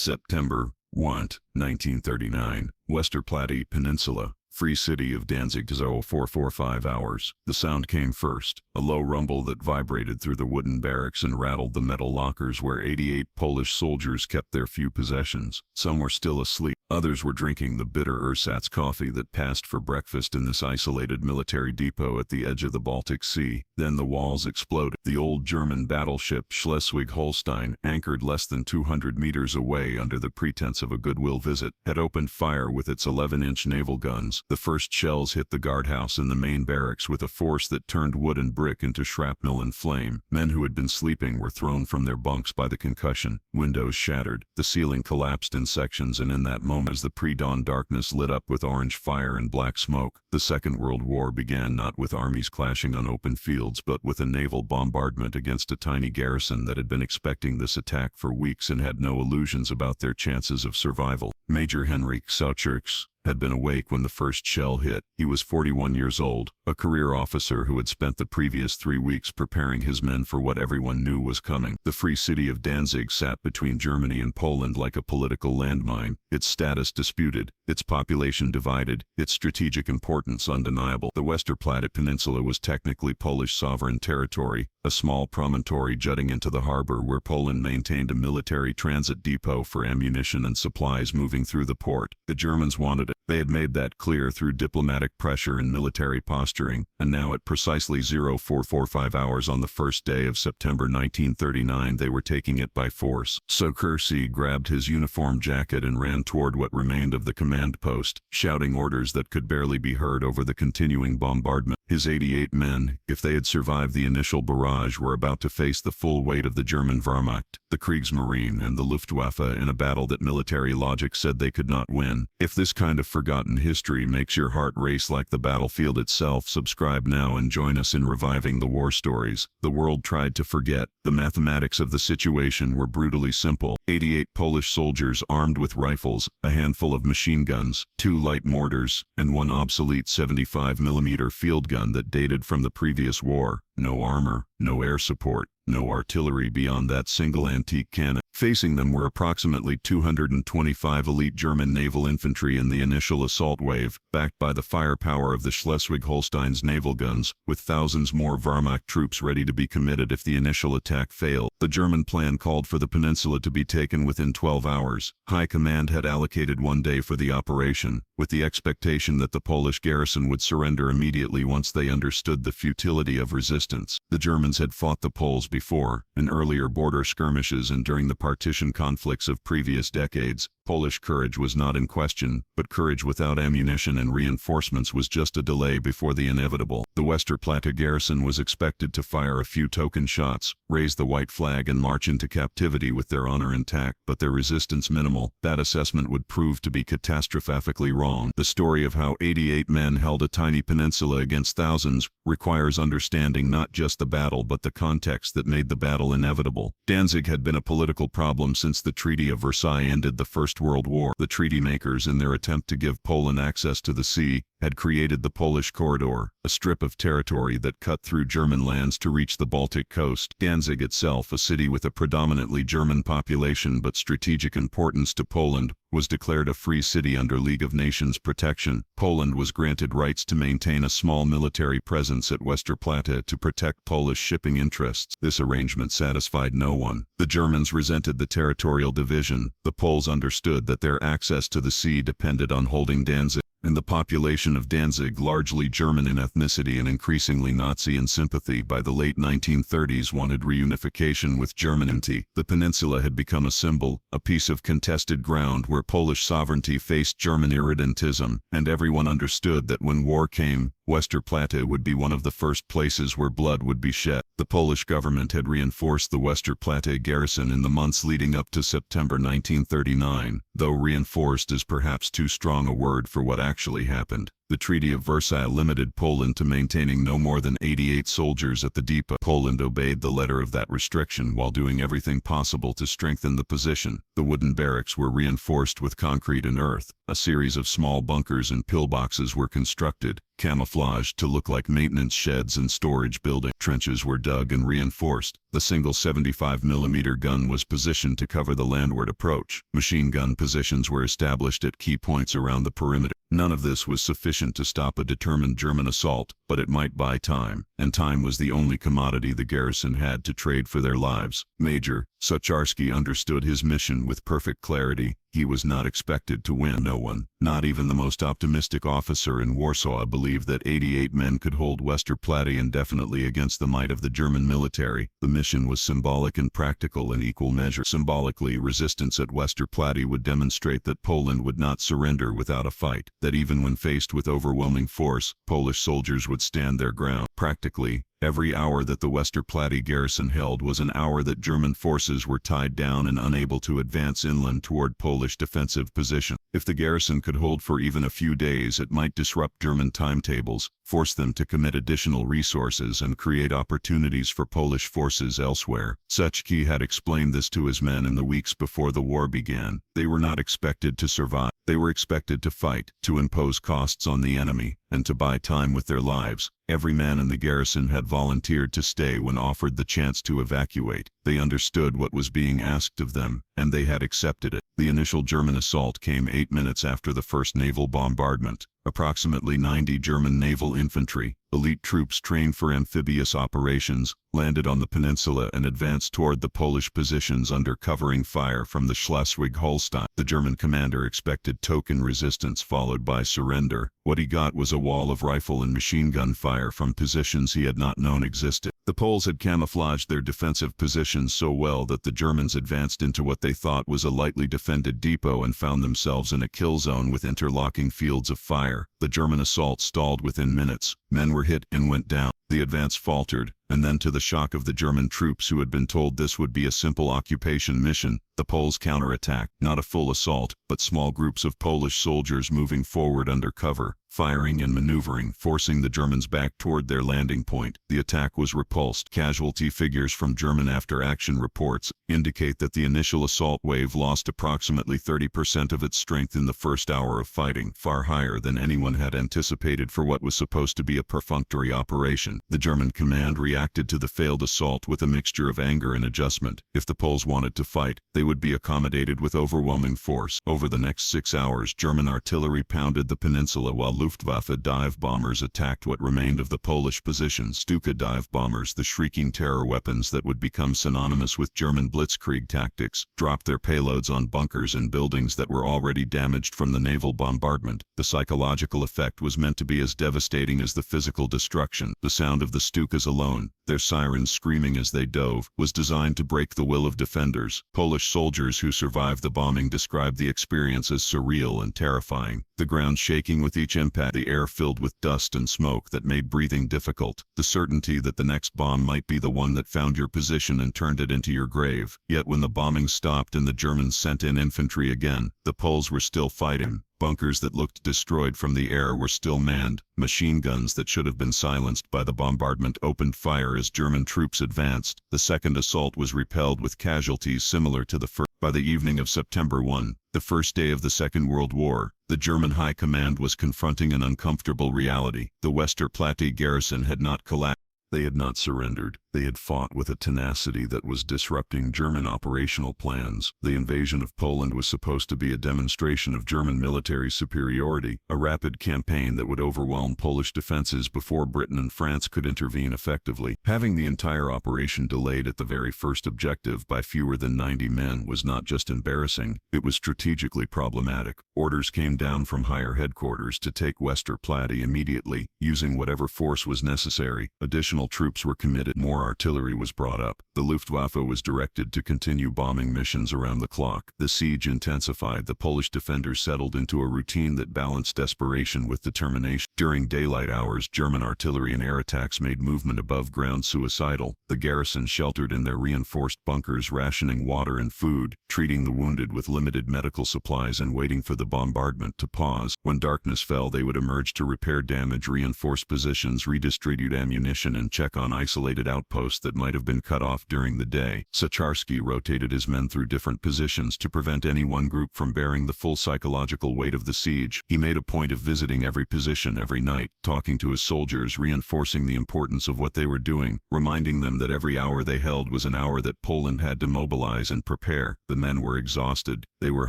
September 1, 1939, Westerplatte Peninsula, Free City of Danzig. 0445 hours. The sound came first, a low rumble that vibrated through the wooden barracks and rattled the metal lockers where 88 Polish soldiers kept their few possessions. Some were still asleep, others were drinking the bitter ersatz coffee that passed for breakfast in this isolated military depot at the edge of the Baltic Sea. Then the walls exploded. The old German battleship Schleswig-Holstein, anchored less than 200 meters away under the pretense of a goodwill visit, had opened fire with its 11-inch naval guns. The first shells hit the guardhouse and the main barracks with a force that turned wood and brick into shrapnel and flame. Men who had been sleeping were thrown from their bunks by the concussion. Windows shattered. The ceiling collapsed in sections, and in that moment, as the pre-dawn darkness lit up with orange fire and black smoke, the Second World War began, not with armies clashing on open fields, but with a naval bombardment against a tiny garrison that had been expecting this attack for weeks and had no illusions about their chances of survival. Major Henryk Saucherks had been awake when the first shell hit. He was 41 years old, a career officer who had spent the previous 3 weeks preparing his men for what everyone knew was coming. The free city of Danzig sat between Germany and Poland like a political landmine, its status disputed, its population divided, its strategic importance undeniable. The Westerplatte Peninsula was technically Polish sovereign territory, a small promontory jutting into the harbor where Poland maintained a military transit depot for ammunition and supplies moving through the port. The Germans wanted it. They had made that clear through diplomatic pressure and military posturing, and now at precisely 0445 hours on the first day of September 1939 they were taking it by force. Saucherks grabbed his uniform jacket and ran toward what remained of the command post, shouting orders that could barely be heard over the continuing bombardment. His 88 men, if they had survived the initial barrage, were about to face the full weight of the German Wehrmacht, the Kriegsmarine, and the Luftwaffe in a battle that military logic said they could not win. If this kind of forgotten history makes your heart race like the battlefield itself, subscribe now and join us in reviving the war stories the world tried to forget. The mathematics of the situation were brutally simple. 88 Polish soldiers armed with rifles, a handful of machine guns, 2 light mortars, and 1 obsolete 75mm field gun that dated from the previous war. No armor, no air support, no artillery beyond that single antique cannon. Facing them were approximately 225 elite German naval infantry in the initial assault wave, backed by the firepower of the Schleswig-Holstein's naval guns, with thousands more Wehrmacht troops ready to be committed if the initial attack failed. The German plan called for the peninsula to be taken within 12 hours. High Command had allocated 1 day for the operation, with the expectation that the Polish garrison would surrender immediately once they understood the futility of resistance. The Germans had fought the Poles before, in earlier border skirmishes and during the partition conflicts of previous decades. Polish courage was not in question, but courage without ammunition and reinforcements was just a delay before the inevitable. The Westerplatte garrison was expected to fire a few token shots, raise the white flag and march into captivity with their honor intact, but their resistance minimal. That assessment would prove to be catastrophically wrong. The story of how 88 men held a tiny peninsula against thousands requires understanding not just the battle but the context that made the battle inevitable. Danzig had been a political problem since the Treaty of Versailles ended the First World War. The treaty makers, in their attempt to give Poland access to the sea, had created the Polish Corridor, a strip of territory that cut through German lands to reach the Baltic coast. Danzig itself, a city with a predominantly German population but strategic importance to Poland, was declared a free city under League of Nations protection. Poland was granted rights to maintain a small military presence at Westerplatte to protect Polish shipping interests. This arrangement satisfied no one. The Germans resented the territorial division. The Poles understood that their access to the sea depended on holding Danzig, and the population of Danzig, largely German in ethnicity and increasingly Nazi in sympathy by the late 1930s, wanted reunification with Germanity. The peninsula had become a symbol, a piece of contested ground where Polish sovereignty faced German irredentism, and everyone understood that when war came, Westerplatte would be one of the first places where blood would be shed. The Polish government had reinforced the Westerplatte garrison in the months leading up to September 1939, though reinforced is perhaps too strong a word for what actually happened. The Treaty of Versailles limited Poland to maintaining no more than 88 soldiers at the depot. Poland obeyed the letter of that restriction while doing everything possible to strengthen the position. The wooden barracks were reinforced with concrete and earth. A series of small bunkers and pillboxes were constructed, camouflaged to look like maintenance sheds and storage buildings. Trenches were dug and reinforced. The single 75mm gun was positioned to cover the landward approach. Machine gun positions were established at key points around the perimeter. None of this was sufficient to stop a determined German assault, but it might buy time, and time was the only commodity the garrison had to trade for their lives. Major Sucharski understood his mission with perfect clarity. He was not expected to win. No one, not even the most optimistic officer in Warsaw, believed that 88 men could hold Westerplatte indefinitely against the might of the German military. The mission was symbolic and practical in equal measure. Symbolically, resistance at Westerplatte would demonstrate that Poland would not surrender without a fight, that even when faced with overwhelming force, Polish soldiers would stand their ground. Practically, every hour that the Westerplatte garrison held was an hour that German forces were tied down and unable to advance inland toward Polish defensive position. If the garrison could hold for even a few days, it might disrupt German timetables, force them to commit additional resources, and create opportunities for Polish forces elsewhere. Suchki had explained this to his men in the weeks before the war began. They were not expected to survive. They were expected to fight, to impose costs on the enemy, and to buy time with their lives. Every man in the garrison had volunteered to stay when offered the chance to evacuate. They understood what was being asked of them, and they had accepted it. The initial German assault came 8 minutes after the first naval bombardment. Approximately 90 German naval infantry, elite troops trained for amphibious operations, landed on the peninsula and advanced toward the Polish positions under covering fire from the Schleswig-Holstein. The German commander expected token resistance followed by surrender. What he got was a wall of rifle and machine gun fire from positions he had not known existed. The Poles had camouflaged their defensive positions so well that the Germans advanced into what they thought was a lightly defended depot and found themselves in a kill zone with interlocking fields of fire. The German assault stalled within minutes. Men were hit and went down. The advance faltered, and then, to the shock of the German troops who had been told this would be a simple occupation mission, the Poles counterattacked. Not a full assault, but small groups of Polish soldiers moving forward under cover, firing and maneuvering, forcing the Germans back toward their landing point. The attack was repulsed. Casualty figures from German after-action reports indicate that the initial assault wave lost approximately 30% of its strength in the first hour of fighting, far higher than anyone had anticipated for what was supposed to be a perfunctory operation. The German command reacted to the failed assault with a mixture of anger and adjustment. If the Poles wanted to fight, they would be accommodated with overwhelming force. Over the next 6 hours, German artillery pounded the peninsula while Luftwaffe dive bombers attacked what remained of the Polish positions. Stuka dive bombers, the shrieking terror weapons that would become synonymous with German blitzkrieg tactics, dropped their payloads on bunkers and buildings that were already damaged from the naval bombardment. The psychological effect was meant to be as devastating as the physical destruction. The sound of the Stukas alone, their sirens screaming as they dove, was designed to break the will of defenders. Polish soldiers who survived the bombing described the experience as surreal and terrifying. The ground shaking with each impact, the air filled with dust and smoke that made breathing difficult, the certainty that the next bomb might be the one that found your position and turned it into your grave. Yet when the bombing stopped and the Germans sent in infantry again, the Poles were still fighting. Bunkers that looked destroyed from the air were still manned. Machine guns that should have been silenced by the bombardment opened fire as German troops advanced. The second assault was repelled with casualties similar to the first. By the evening of September 1, the first day of the Second World War, the German High Command was confronting an uncomfortable reality. The Westerplatte garrison had not collapsed. They had not surrendered. They had fought with a tenacity that was disrupting German operational plans. The invasion of Poland was supposed to be a demonstration of German military superiority, a rapid campaign that would overwhelm Polish defenses before Britain and France could intervene effectively. Having the entire operation delayed at the very first objective by fewer than 90 men was not just embarrassing, it was strategically problematic. Orders came down from higher headquarters to take Westerplatte immediately, using whatever force was necessary. Additional troops were committed. More more artillery was brought up. The Luftwaffe was directed to continue bombing missions around the clock. The siege intensified. The Polish defenders settled into a routine that balanced desperation with determination. During daylight hours, German artillery and air attacks made movement above ground suicidal. The garrison sheltered in their reinforced bunkers, rationing water and food, treating the wounded with limited medical supplies and waiting for the bombardment to pause. When darkness fell, they would emerge to repair damage, reinforce positions, redistribute ammunition, and check on isolated outposts that might have been cut off during the day. Sacharski rotated his men through different positions to prevent any one group from bearing the full psychological weight of the siege. He made a point of visiting every position every night, talking to his soldiers, reinforcing the importance of what they were doing, reminding them that every hour they held was an hour that Poland had to mobilize and prepare. The men were exhausted, they were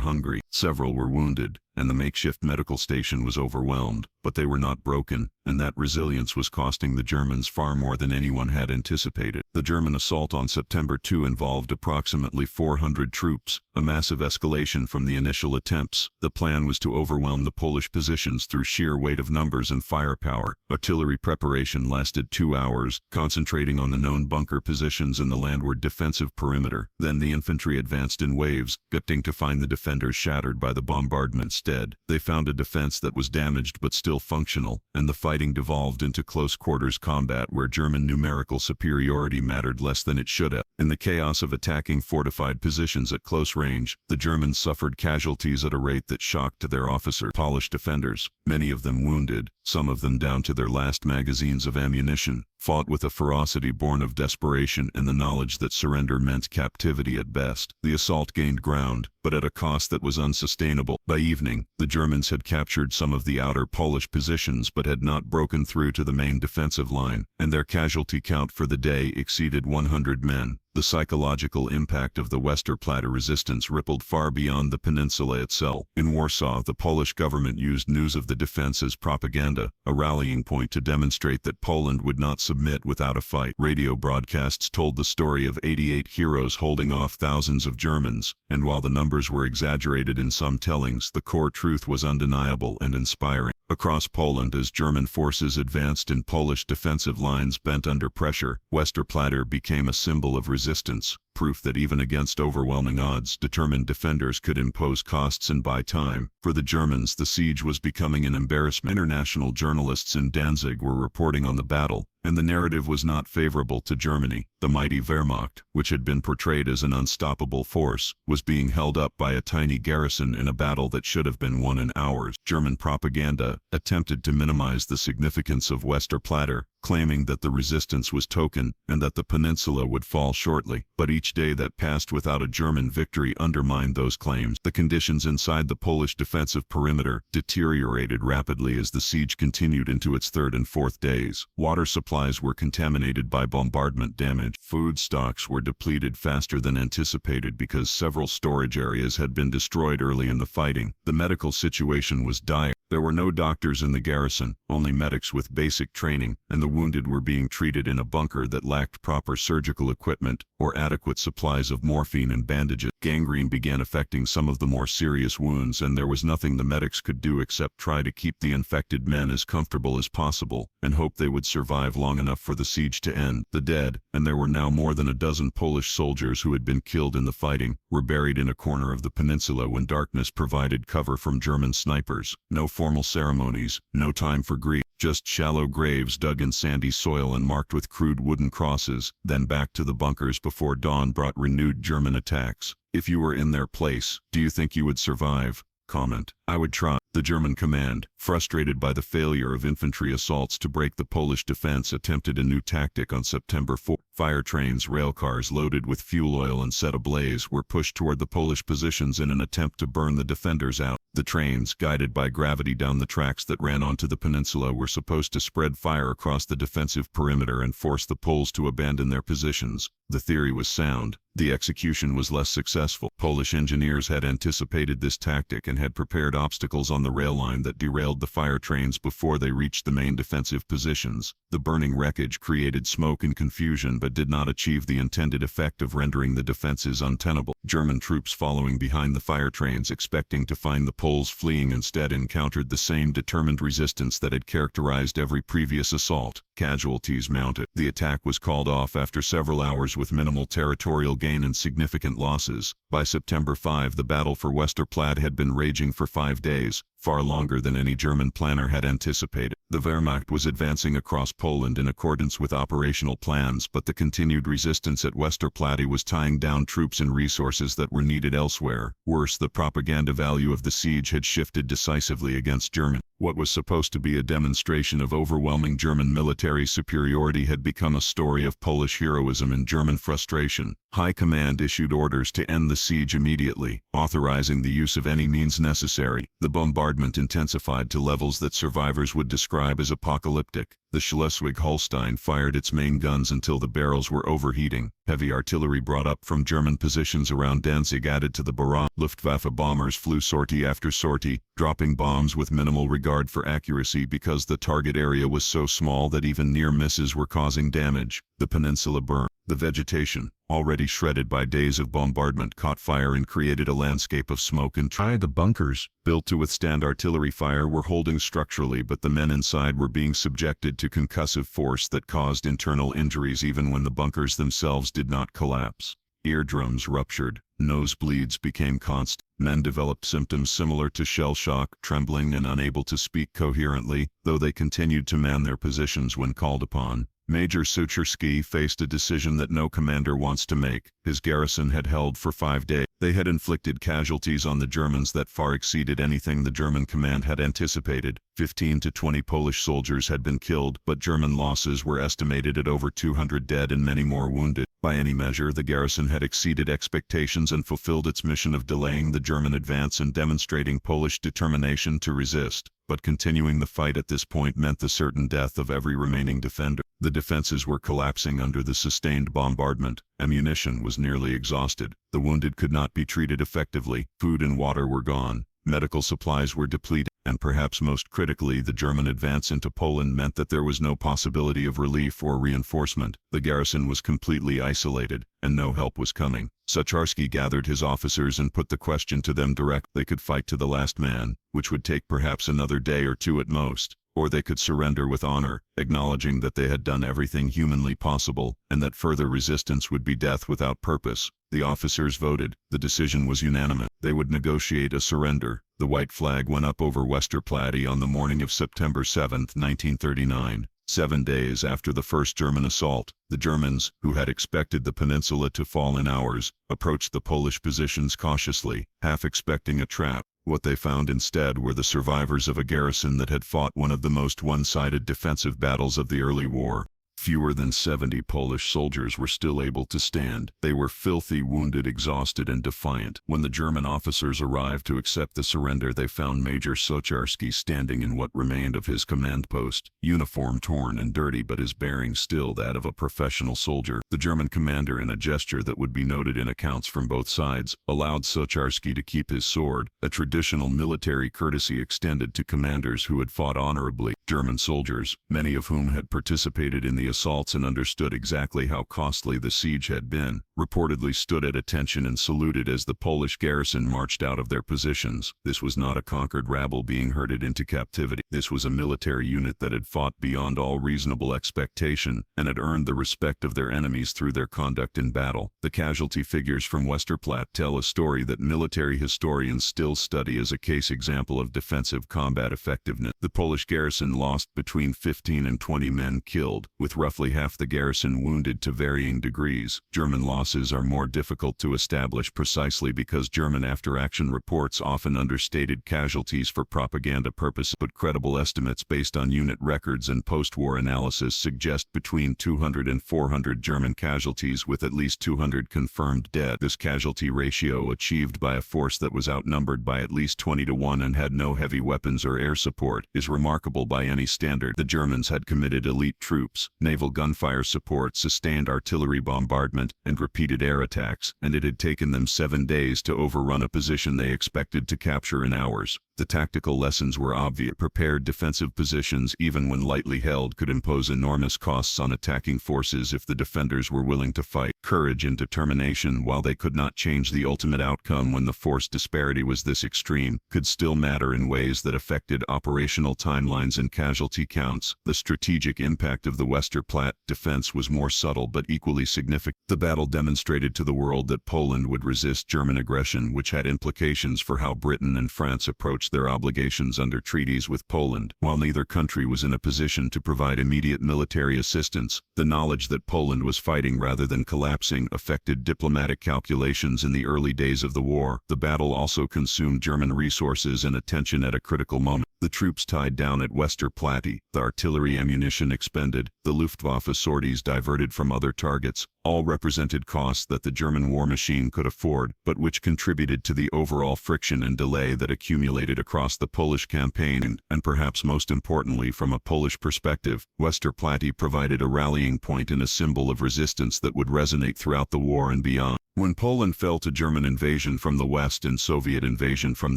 hungry, several were wounded, and the makeshift medical station was overwhelmed, but they were not broken, and that resilience was costing the Germans far more than anyone had anticipated. The German assault on September 2 involved approximately 400 troops, a massive escalation from the initial attempts. The plan was to overwhelm the Polish positions through sheer weight of numbers and firepower. Artillery preparation lasted 2 hours, concentrating on the known bunker positions and the landward defensive perimeter. Then the infantry advanced in waves, getting to find the defenders shattered by the bombardments. Instead, they found a defense that was damaged but still functional, and the fighting devolved into close-quarters combat where German numerical superiority mattered less than it should have. In the chaos of attacking fortified positions at close range, the Germans suffered casualties at a rate that shocked their officers. Polish defenders, many of them wounded, some of them down to their last magazines of ammunition, fought with a ferocity born of desperation and the knowledge that surrender meant captivity at best. The assault gained ground, but at a cost that was unsustainable. By evening, the Germans had captured some of the outer Polish positions but had not broken through to the main defensive line, and their casualty count for the day exceeded 100 men. The psychological impact of the Westerplatte resistance rippled far beyond the peninsula itself. In Warsaw, the Polish government used news of the defense as propaganda, a rallying point to demonstrate that Poland would not submit without a fight. Radio broadcasts told the story of 88 heroes holding off thousands of Germans, and while the numbers were exaggerated in some tellings, the core truth was undeniable and inspiring. Across Poland, as German forces advanced in Polish defensive lines bent under pressure, Westerplatte became a symbol of resistance, proof that even against overwhelming odds, determined defenders could impose costs and buy time. For the Germans, the siege was becoming an embarrassment. International journalists in Danzig were reporting on the battle, and the narrative was not favorable to Germany. The mighty Wehrmacht, which had been portrayed as an unstoppable force, was being held up by a tiny garrison in a battle that should have been won in hours. German propaganda attempted to minimize the significance of Westerplatte, claiming that the resistance was token and that the peninsula would fall shortly. But each day that passed without a German victory undermined those claims. The conditions inside the Polish defensive perimeter deteriorated rapidly as the siege continued into its third and fourth days. Water supplies were contaminated by bombardment damage. Food stocks were depleted faster than anticipated because several storage areas had been destroyed early in the fighting. The medical situation was dire. There were no doctors in the garrison, only medics with basic training, and the wounded were being treated in a bunker that lacked proper surgical equipment or adequate supplies of morphine and bandages. Gangrene began affecting some of the more serious wounds, and there was nothing the medics could do except try to keep the infected men as comfortable as possible and hope they would survive long enough for the siege to end. The dead, and there were now more than a dozen Polish soldiers who had been killed in the fighting, were buried in a corner of the peninsula when darkness provided cover from German snipers. No formal ceremonies, no time for grief, just shallow graves dug in sandy soil and marked with crude wooden crosses, then back to the bunkers before dawn brought renewed German attacks. If you were in their place, do you think you would survive? Comment. I would try. The German command, frustrated by the failure of infantry assaults to break the Polish defense, attempted a new tactic on September 4. Fire trains, railcars loaded with fuel oil and set ablaze, were pushed toward the Polish positions in an attempt to burn the defenders out. The trains, guided by gravity down the tracks that ran onto the peninsula, were supposed to spread fire across the defensive perimeter and force the Poles to abandon their positions. The theory was sound. The execution was less successful. Polish engineers had anticipated this tactic and had prepared obstacles on the rail line that derailed the fire trains before they reached the main defensive positions. The burning wreckage created smoke and confusion but did not achieve the intended effect of rendering the defenses untenable. German troops following behind the fire trains, expecting to find the Poles fleeing, instead encountered the same determined resistance that had characterized every previous assault. Casualties mounted. The attack was called off after several hours with minimal territorial gain and significant losses. By September 5, the battle for Westerplatte had been raging for 5 days, far longer than any German planner had anticipated. The Wehrmacht was advancing across Poland in accordance with operational plans, but the continued resistance at Westerplatte was tying down troops and resources that were needed elsewhere. Worse, the propaganda value of the siege had shifted decisively against Germany. What was supposed to be a demonstration of overwhelming German military superiority had become a story of Polish heroism and German frustration. High Command issued orders to end the siege immediately, authorizing the use of any means necessary. The bombardment intensified to levels that survivors would describe as apocalyptic. The Schleswig-Holstein fired its main guns until the barrels were overheating. Heavy artillery brought up from German positions around Danzig added to the barrage. Luftwaffe bombers flew sortie after sortie, dropping bombs with minimal regard for accuracy because the target area was so small that even near misses were causing damage. The peninsula burned. The vegetation, already shredded by days of bombardment, caught fire and created a landscape of smoke and traffic. The bunkers, built to withstand artillery fire, were holding structurally, but the men inside were being subjected to concussive force that caused internal injuries even when the bunkers themselves did not collapse. Eardrums ruptured, nosebleeds became constant. Men developed symptoms similar to shell shock, trembling and unable to speak coherently, though they continued to man their positions when called upon. Major Suchersky faced a decision that no commander wants to make. His garrison had held for 5 days. They had inflicted casualties on the Germans that far exceeded anything the German command had anticipated. 15 to 20 Polish soldiers had been killed, but German losses were estimated at over 200 dead and many more wounded. By any measure, the garrison had exceeded expectations and fulfilled its mission of delaying the German advance and demonstrating Polish determination to resist. But continuing the fight at this point meant the certain death of every remaining defender. The defenses were collapsing under the sustained bombardment. Ammunition was nearly exhausted. The wounded could not be treated effectively. Food and water were gone. Medical supplies were depleted. And perhaps most critically, the German advance into Poland meant that there was no possibility of relief or reinforcement. The garrison was completely isolated, and no help was coming. Sucharski gathered his officers and put the question to them direct. They could fight to the last man, which would take perhaps another day or two at most, or they could surrender with honor, acknowledging that they had done everything humanly possible, and that further resistance would be death without purpose. The officers voted. The decision was unanimous. They would negotiate a surrender. The white flag went up over Westerplatte on the morning of September 7, 1939. 7 days after the first German assault, the Germans, who had expected the peninsula to fall in hours, approached the Polish positions cautiously, half expecting a trap. What they found instead were the survivors of a garrison that had fought one of the most one-sided defensive battles of the early war. Fewer than 70 Polish soldiers were still able to stand. They were filthy, wounded, exhausted, and defiant. When the German officers arrived to accept the surrender, they found Major Sucharski standing in what remained of his command post, uniform torn and dirty but his bearing still that of a professional soldier. The German commander, in a gesture that would be noted in accounts from both sides, allowed Sucharski to keep his sword, a traditional military courtesy extended to commanders who had fought honorably. German soldiers, many of whom had participated in the assaults and understood exactly how costly the siege had been, reportedly stood at attention and saluted as the Polish garrison marched out of their positions. This was not a conquered rabble being herded into captivity. This was a military unit that had fought beyond all reasonable expectation and had earned the respect of their enemies through their conduct in battle. The casualty figures from Westerplatte tell a story that military historians still study as a case example of defensive combat effectiveness. The Polish garrison lost between 15 and 20 men killed, with roughly half the garrison wounded to varying degrees. German losses are more difficult to establish precisely because German after-action reports often understated casualties for propaganda purposes, but credible estimates based on unit records and post-war analysis suggest between 200 and 400 German casualties, with at least 200 confirmed dead. This casualty ratio, achieved by a force that was outnumbered by at least 20 to 1 and had no heavy weapons or air support, is remarkable by by any standard. The Germans had committed elite troops, naval gunfire support, sustained artillery bombardment, and repeated air attacks, and it had taken them 7 days to overrun a position they expected to capture in hours. The tactical lessons were obvious. Prepared defensive positions, even when lightly held, could impose enormous costs on attacking forces if the defenders were willing to fight. Courage and determination, while they could not change the ultimate outcome when the force disparity was this extreme, could still matter in ways that affected operational timelines and casualty counts. The strategic impact of the Westerplatte defense was more subtle but equally significant. The battle demonstrated to the world that Poland would resist German aggression, which had implications for how Britain and France approached their obligations under treaties with Poland. While neither country was in a position to provide immediate military assistance, the knowledge that Poland was fighting rather than collapsing affected diplomatic calculations in the early days of the war. The battle also consumed German resources and attention at a critical moment. The troops tied down at Westerplatte, the artillery ammunition expended, the Luftwaffe sorties diverted from other targets, all represented costs that the German war machine could afford, but which contributed to the overall friction and delay that accumulated across the Polish campaign. And perhaps most importantly, from a Polish perspective, Westerplatte provided a rallying point and a symbol of resistance that would resonate throughout the war and beyond. When Poland fell to German invasion from the west and Soviet invasion from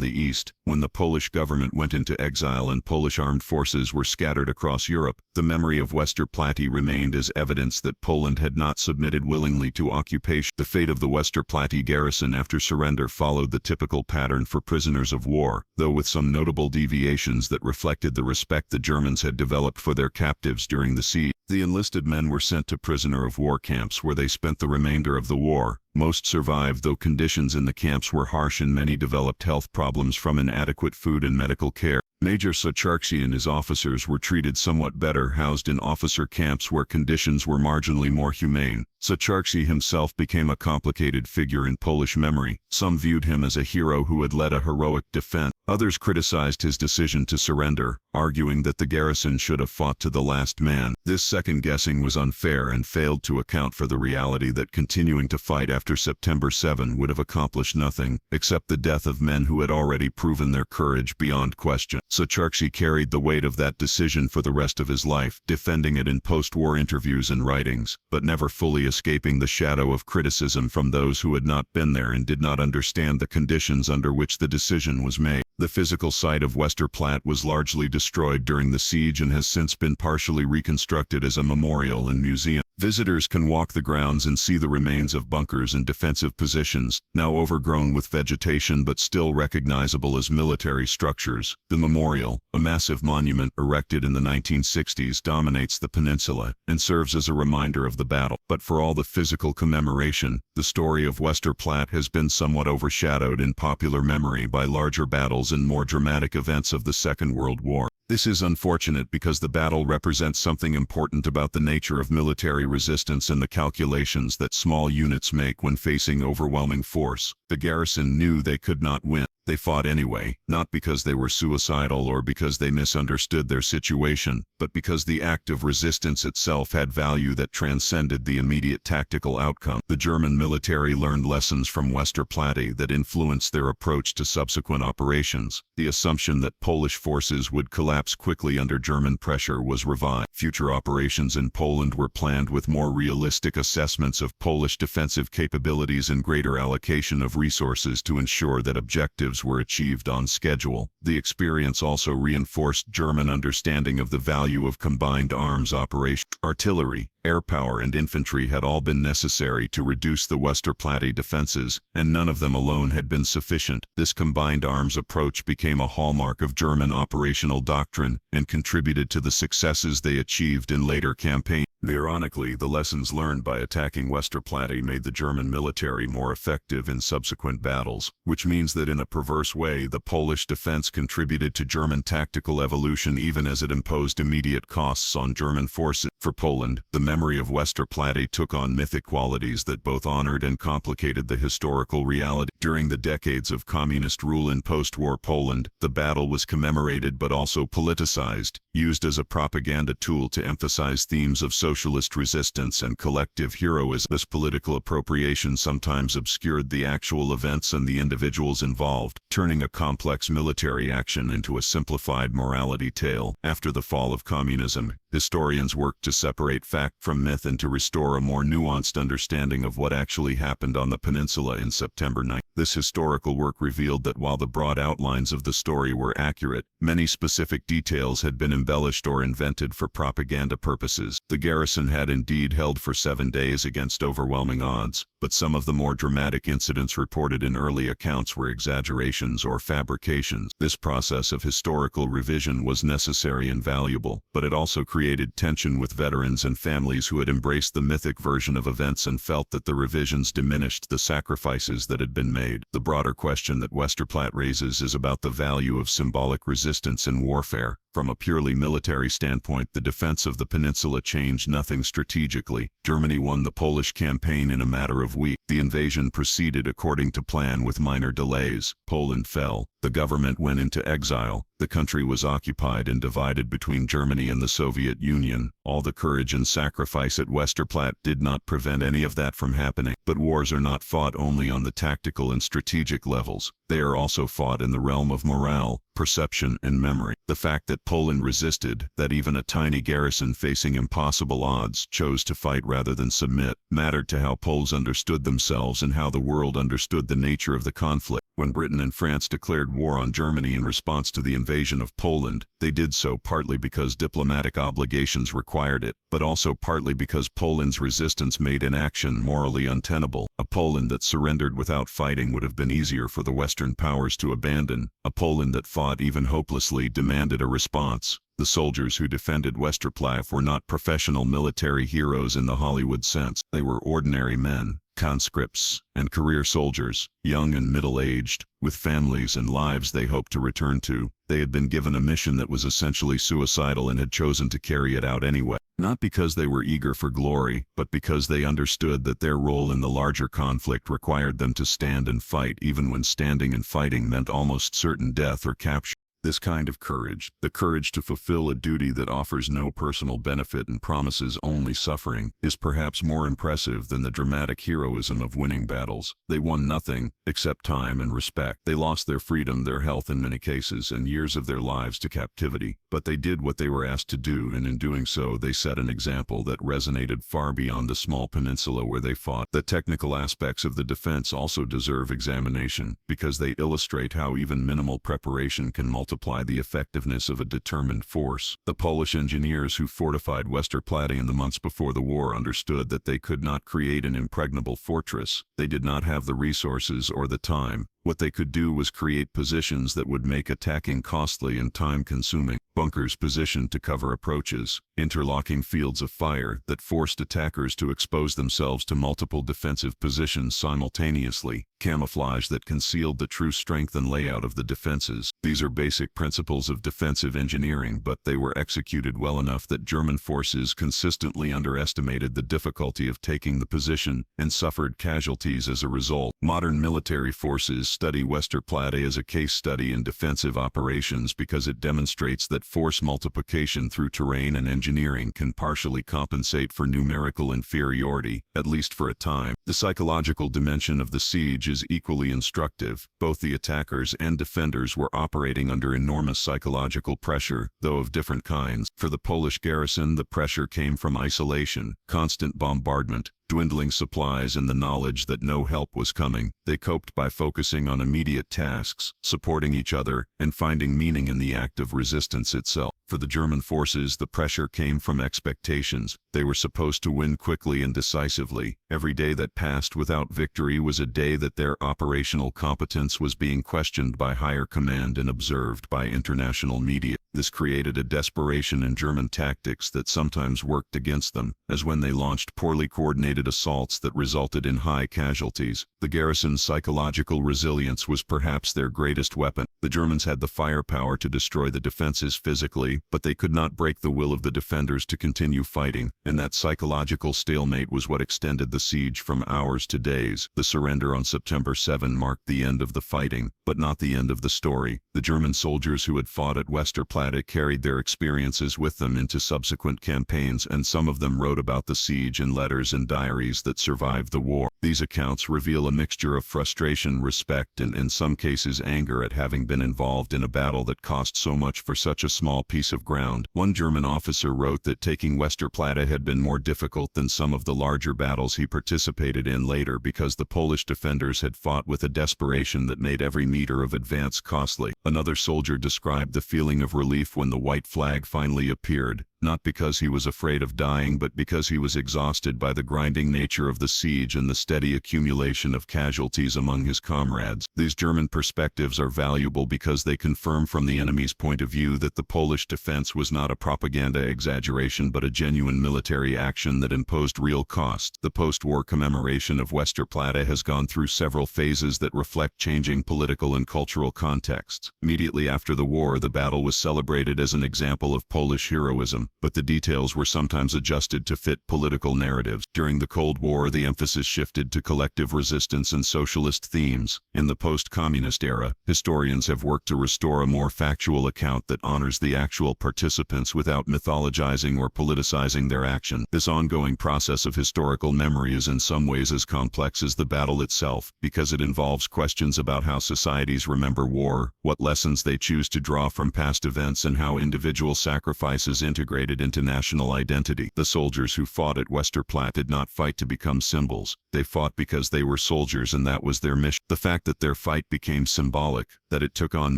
the east, when the Polish government went into exile and Polish armed forces were scattered across Europe, the memory of Westerplatte remained as evidence that Poland had not submitted willingly to occupation. The fate of the Westerplatte garrison after surrender followed the typical pattern for prisoners of war, though with some notable deviations that reflected the respect the Germans had developed for their captives during the siege. The enlisted men were sent to prisoner of war camps where they spent the remainder of the war. Most survived, though conditions in the camps were harsh and many developed health problems from inadequate food and medical care. Major Sacharski and his officers were treated somewhat better, housed in officer camps where conditions were marginally more humane. Sacharski himself became a complicated figure in Polish memory. Some viewed him as a hero who had led a heroic defense. Others criticized his decision to surrender, arguing that the garrison should have fought to the last man. This second-guessing was unfair and failed to account for the reality that continuing to fight after September 7 would have accomplished nothing, except the death of men who had already proven their courage beyond question. Sacharski carried the weight of that decision for the rest of his life, defending it in post-war interviews and writings, but never fully escaping the shadow of criticism from those who had not been there and did not understand the conditions under which the decision was made. The physical site of Westerplatte was largely destroyed during the siege and has since been partially reconstructed as a memorial and museum. Visitors can walk the grounds and see the remains of bunkers and defensive positions, now overgrown with vegetation but still recognizable as military structures. The memorial, a massive monument erected in the 1960s, dominates the peninsula and serves as a reminder of the battle. But for all the physical commemoration, the story of Westerplatte has been somewhat overshadowed in popular memory by larger battles and more dramatic events of the Second World War. This is unfortunate because the battle represents something important about the nature of military resistance and the calculations that small units make when facing overwhelming force. The garrison knew they could not win. They fought anyway, not because they were suicidal or because they misunderstood their situation, but because the act of resistance itself had value that transcended the immediate tactical outcome. The German military learned lessons from Westerplatte that influenced their approach to subsequent operations. The assumption that Polish forces would collapse quickly under German pressure was revived. Future operations in Poland were planned with more realistic assessments of Polish defensive capabilities and greater allocation of resources to ensure that objectives were achieved on schedule. The experience also reinforced German understanding of the value of combined arms operations. Artillery, air power and infantry had all been necessary to reduce the Westerplatte defenses, and none of them alone had been sufficient. This combined arms approach became a hallmark of German operational doctrine and contributed to the successes they achieved in later campaigns. Ironically, the lessons learned by attacking Westerplatte made the German military more effective in subsequent battles, which means that in a perverse way, the Polish defense contributed to German tactical evolution even as it imposed immediate costs on German forces. For Poland, the memory of Westerplatte took on mythic qualities that both honored and complicated the historical reality. During the decades of communist rule in post-war Poland, the battle was commemorated but also politicized, used as a propaganda tool to emphasize themes of socialist resistance and collective heroism. This political appropriation sometimes obscured the actual events and the individuals involved, turning a complex military action into a simplified morality tale. After the fall of communism, historians worked to separate fact from myth and to restore a more nuanced understanding of what actually happened on the peninsula in September 9. This historical work revealed that while the broad outlines of the story were accurate, many specific details had been embellished or invented for propaganda purposes. The garrison had indeed held for 7 days against overwhelming odds, but some of the more dramatic incidents reported in early accounts were exaggerations or fabrications. This process of historical revision was necessary and valuable, but it also created tension with veterans and families who had embraced the mythic version of events and felt that the revisions diminished the sacrifices that had been made. The broader question that Westerplatte raises is about the value of symbolic resistance in warfare. From a purely military standpoint, the defense of the peninsula changed nothing strategically. Germany won the Polish campaign in a matter of weeks. The invasion proceeded according to plan with minor delays. Poland fell. The government went into exile. The country was occupied and divided between Germany and the Soviet Union. All the courage and sacrifice at Westerplatte did not prevent any of that from happening. But wars are not fought only on the tactical and strategic levels. They are also fought in the realm of morale, perception, and memory. The fact that Poland resisted, that even a tiny garrison facing impossible odds chose to fight rather than submit, mattered to how Poles understood themselves and how the world understood the nature of the conflict. When Britain and France declared war on Germany in response to the invasion of Poland, they did so partly because diplomatic obligations required it, but also partly because Poland's resistance made inaction morally untenable. A Poland that surrendered without fighting would have been easier for the Western powers to abandon. A Poland that fought even hopelessly demanded a response. The soldiers who defended Westerplatte were not professional military heroes in the Hollywood sense. They were ordinary men, conscripts, and career soldiers, young and middle-aged, with families and lives they hoped to return to. They had been given a mission that was essentially suicidal and had chosen to carry it out anyway. Not because they were eager for glory, but because they understood that their role in the larger conflict required them to stand and fight even when standing and fighting meant almost certain death or capture. This kind of courage, the courage to fulfill a duty that offers no personal benefit and promises only suffering, is perhaps more impressive than the dramatic heroism of winning battles. They won nothing, except time and respect. They lost their freedom, their health in many cases, and years of their lives to captivity. But they did what they were asked to do, and in doing so they set an example that resonated far beyond the small peninsula where they fought. The technical aspects of the defense also deserve examination, because they illustrate how even minimal preparation can multiply the effectiveness of a determined force. The Polish engineers who fortified Westerplatte in the months before the war understood that they could not create an impregnable fortress. They did not have the resources or the time. What they could do was create positions that would make attacking costly and time-consuming. Bunkers positioned to cover approaches, interlocking fields of fire that forced attackers to expose themselves to multiple defensive positions simultaneously, camouflage that concealed the true strength and layout of the defenses. These are basic principles of defensive engineering, but they were executed well enough that German forces consistently underestimated the difficulty of taking the position and suffered casualties as a result. Modern military forces study Westerplatte as a case study in defensive operations because it demonstrates that force multiplication through terrain and engineering can partially compensate for numerical inferiority, at least for a time. The psychological dimension of the siege is equally instructive. Both the attackers and defenders were operating under enormous psychological pressure, though of different kinds. For the Polish garrison, the pressure came from isolation, constant bombardment, dwindling supplies, and the knowledge that no help was coming. They coped by focusing on immediate tasks, supporting each other, and finding meaning in the act of resistance itself. For the German forces, the pressure came from expectations. They were supposed to win quickly and decisively. Every day that passed without victory was a day that their operational competence was being questioned by higher command and observed by international media. This created a desperation in German tactics that sometimes worked against them, as when they launched poorly coordinated assaults that resulted in high casualties. The garrison's psychological resilience was perhaps their greatest weapon. The Germans had the firepower to destroy the defenses physically, but they could not break the will of the defenders to continue fighting, and that psychological stalemate was what extended the siege from hours to days. The surrender on September 7 marked the end of the fighting, but not the end of the story. The German soldiers who had fought at Westerplatte carried their experiences with them into subsequent campaigns, and some of them wrote about the siege in letters and diaries that survived the war. These accounts reveal a mixture of frustration, respect, and in some cases anger at having been involved in a battle that cost so much for such a small piece of ground. One German officer wrote that taking Westerplatte had been more difficult than some of the larger battles he participated in later because the Polish defenders had fought with a desperation that made every meter of advance costly. Another soldier described the feeling of relief when the white flag finally appeared, not because he was afraid of dying but because he was exhausted by the grinding nature of the siege and the steady accumulation of casualties among his comrades. These German perspectives are valuable because they confirm from the enemy's point of view that the Polish defense was not a propaganda exaggeration but a genuine military action that imposed real cost. The post-war commemoration of Westerplatte has gone through several phases that reflect changing political and cultural contexts. Immediately after the war, the battle was celebrated as an example of Polish heroism, but the details were sometimes adjusted to fit political narratives. During the Cold War, the emphasis shifted to collective resistance and socialist themes. In the post-communist era, historians have worked to restore a more factual account that honors the actual participants without mythologizing or politicizing their action. This ongoing process of historical memory is in some ways as complex as the battle itself, because it involves questions about how societies remember war, what lessons they choose to draw from past events, and how individual sacrifices integrate into national identity. The soldiers who fought at Westerplatte did not fight to become symbols. They fought because they were soldiers and that was their mission. The fact that their fight became symbolic, that it took on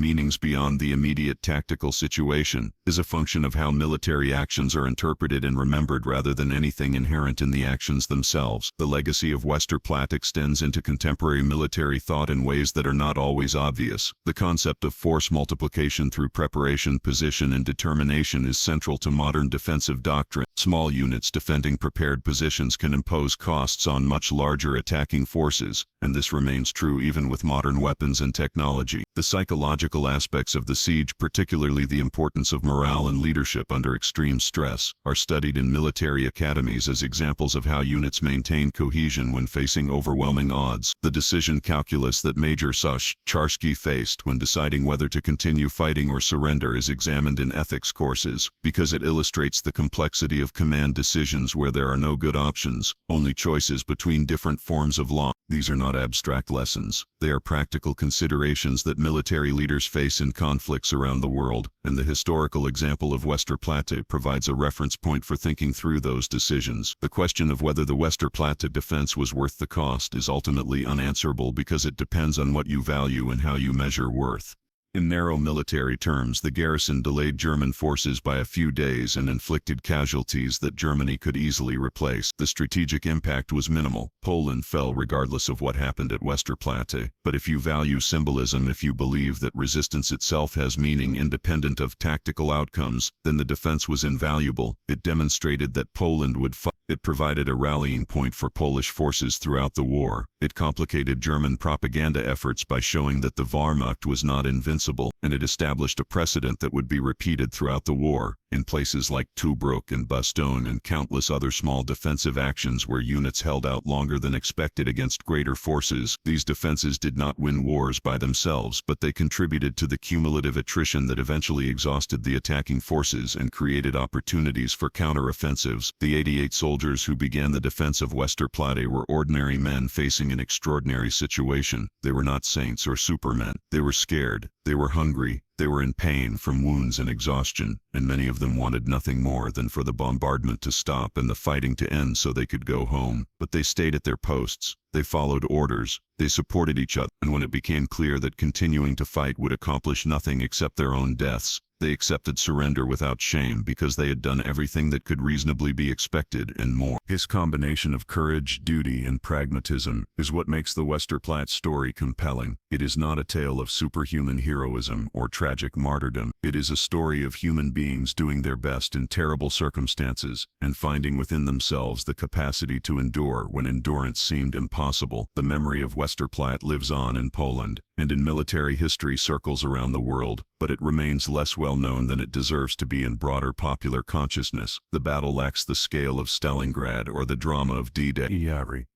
meanings beyond the immediate tactical situation, is a function of how military actions are interpreted and remembered rather than anything inherent in the actions themselves. The legacy of Westerplatte extends into contemporary military thought in ways that are not always obvious. The concept of force multiplication through preparation, position, and determination is central to modern defensive doctrine. Small units defending prepared positions can impose costs on much larger attacking forces, and this remains true even with modern weapons and technology. The psychological aspects of the siege, particularly the importance of morale and leadership under extreme stress, are studied in military academies as examples of how units maintain cohesion when facing overwhelming odds. The decision calculus that Major Charsky faced when deciding whether to continue fighting or surrender is examined in ethics courses, because it illustrates the complexity of command decisions where there are no good options, only choices between different forms of law. These are not abstract lessons. They are practical considerations that military leaders face in conflicts around the world, and the historical example of Westerplatte provides a reference point for thinking through those decisions. The question of whether the Westerplatte defense was worth the cost is ultimately unanswerable because it depends on what you value and how you measure worth. In narrow military terms, the garrison delayed German forces by a few days and inflicted casualties that Germany could easily replace. The strategic impact was minimal. Poland fell regardless of what happened at Westerplatte. But if you value symbolism, if you believe that resistance itself has meaning independent of tactical outcomes, then the defense was invaluable. It demonstrated that Poland would fight. It provided a rallying point for Polish forces throughout the war. It complicated German propaganda efforts by showing that the Wehrmacht was not invincible, and it established a precedent that would be repeated throughout the war. In places like Tobruk and Bastogne and countless other small defensive actions where units held out longer than expected against greater forces, these defenses did not win wars by themselves, but they contributed to the cumulative attrition that eventually exhausted the attacking forces and created opportunities for counteroffensives. The 88 soldiers who began the defense of Westerplatte were ordinary men facing an extraordinary situation. They were not saints or supermen. They were scared. They were hungry. They were in pain from wounds and exhaustion, and many of them wanted nothing more than for the bombardment to stop and the fighting to end so they could go home. But they stayed at their posts. They followed orders. They supported each other. And when it became clear that continuing to fight would accomplish nothing except their own deaths, they accepted surrender without shame because they had done everything that could reasonably be expected and more. His combination of courage, duty, and pragmatism is what makes the Westerplatte story compelling. It is not a tale of superhuman heroism or tragic martyrdom. It is a story of human beings doing their best in terrible circumstances and finding within themselves the capacity to endure when endurance seemed impossible. The memory of Westerplatte lives on in Poland, and in military history circles around the world, but it remains less well known than it deserves to be in broader popular consciousness. The battle lacks the scale of Stalingrad or the drama of D-Day.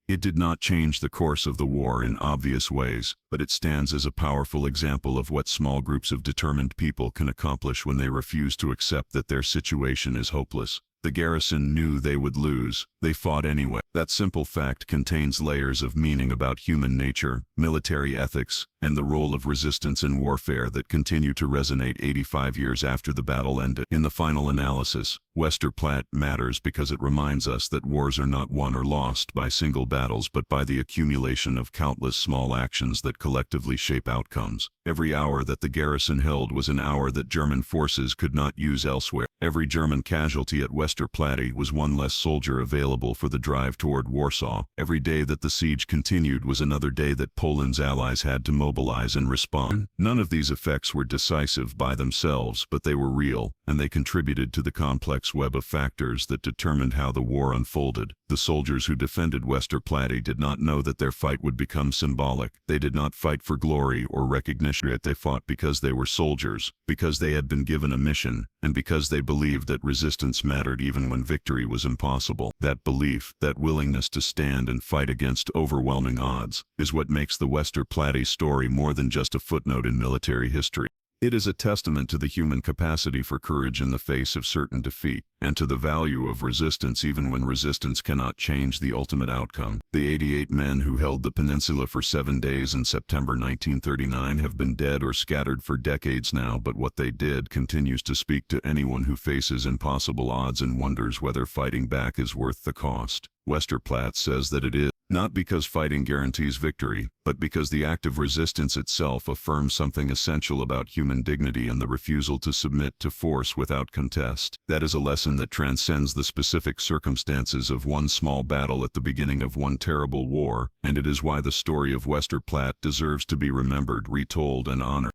It did not change the course of the war in obvious ways, but it stands as a powerful example of what small groups of determined people can accomplish when they refuse to accept that their situation is hopeless. The garrison knew they would lose. They fought anyway. That simple fact contains layers of meaning about human nature, military ethics, and the role of resistance in warfare that continue to resonate 85 years after the battle ended. In the final analysis, Westerplatte matters because it reminds us that wars are not won or lost by single battles but by the accumulation of countless small actions that collectively shape outcomes. Every hour that the garrison held was an hour that German forces could not use elsewhere. Every German casualty at Westerplatte was one less soldier available for the drive toward Warsaw. Every day that the siege continued was another day that Poland's allies had to mobilize and respond. None of these effects were decisive by themselves, but they were real, and they contributed to the complex web of factors that determined how the war unfolded. The soldiers who defended Westerplatte did not know that their fight would become symbolic. They did not fight for glory or recognition. They fought because they were soldiers, because they had been given a mission, and because they believed that resistance mattered even when victory was impossible. That belief, that willingness to stand and fight against overwhelming odds, is what makes the Westerplatte story more than just a footnote in military history. It is a testament to the human capacity for courage in the face of certain defeat, and to the value of resistance even when resistance cannot change the ultimate outcome. The 88 men who held the peninsula for 7 days in September 1939 have been dead or scattered for decades now, but what they did continues to speak to anyone who faces impossible odds and wonders whether fighting back is worth the cost. Westerplatte says that it is, not because fighting guarantees victory, but because the act of resistance itself affirms something essential about human dignity and the refusal to submit to force without contest. That is a lesson that transcends the specific circumstances of one small battle at the beginning of one terrible war, and it is why the story of Westerplatte deserves to be remembered, retold, and honored.